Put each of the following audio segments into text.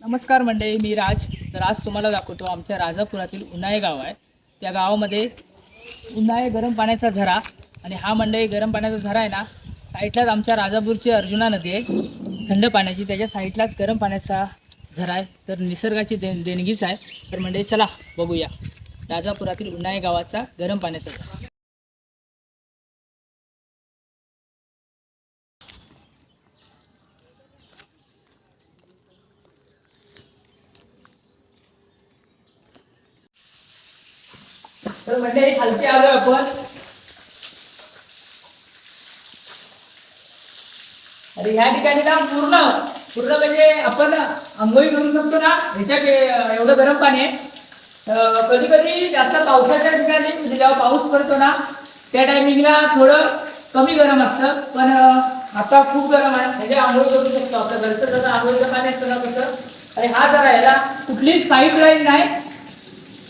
नमस्कार मंडळी, मी राज. तर आज तुम्हाला दाखवतो आमच्या राजापुरातील उन्हाळे गाव आहे. त्या गावामध्ये उन्हाळे गरम पाण्याचा झरा आणि हा मंडळी गरम पाण्याचा झरा आहे ना, साईडलाच आमच्या राजापूरची अर्जुना नदी आहे थंड पाण्याची, त्याच्या साईडलाच गरम पाण्याचा झरा आहे. तर निसर्गाची देणगीच आहे. तर मंडळी चला बघूया राजापुरातील उन्हाळे गावाचा गरम पाण्याचा झरा. तर मंडळी खालती आलो आपण. अरे ह्या ठिकाणी ना पूर्ण पूर्ण म्हणजे आपण आंघोळी करू शकतो ना, ह्याच्यात एवढं गरम पाणी आहे. कधी कधी जास्त पावसाच्या ठिकाणी म्हणजे जेव्हा पाऊस पडतो ना त्या टायमिंगला थोडं कमी गरम असतं, पण आता खूप गरम आहे. म्हणजे आंघोळ करू शकतो. आपलं घरचं जसं आंघोळीचं पाणी असतं ना तसं. आणि हा जरा याला कुठलीच पाईप लाईन नाही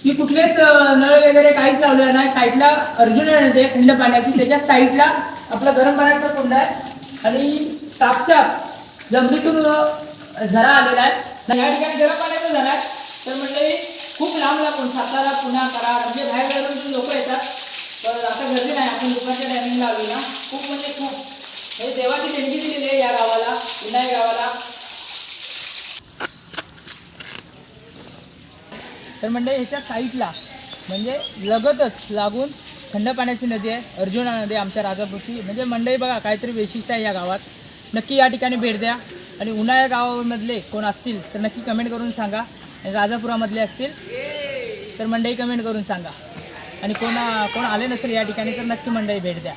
की कुठलेच नळ वगैरे काहीच लावलेलं नाही. साईडला अर्जुना नदी आहे थंड पाण्याची, त्याच्या साईडला आपला गरम पाण्याचा कुंड आहे आणि साक्षात जमिनीतून झरा आलेला आहे. या ठिकाणी गरम पाण्याचा झरा आहे. तर म्हणजे खूप लांब लांबून सातारा, पुणे, कराड म्हणजे बाहेर बाहेरून लोक येतात. तर आता गर्दी नाही, आपण दुपारच्या टायमिंगला आलो ना. खूप म्हणजे खूप म्हणजे देवाची देणगी दिलेली आहे या गावाला, उन्हाळे गावाला. तर म्हणजे ह्याच्या साईडला म्हणजे लगतच लागून थंड पाण्याची नदी आहे, अर्जुना नदी आमच्या राजापूरची. म्हणजे मंडई बघा, काहीतरी वैशिष्ट्य आहे या गावात. नक्की या ठिकाणी भेट द्या. आणि उन्हाळ्या गावामधले कोण असतील तर नक्की कमेंट करून सांगा. आणि राजापुरामधले असतील तर मंडई कमेंट करून सांगा. आणि कोण आले नसेल या ठिकाणी तर नक्की मंडई भेट द्या.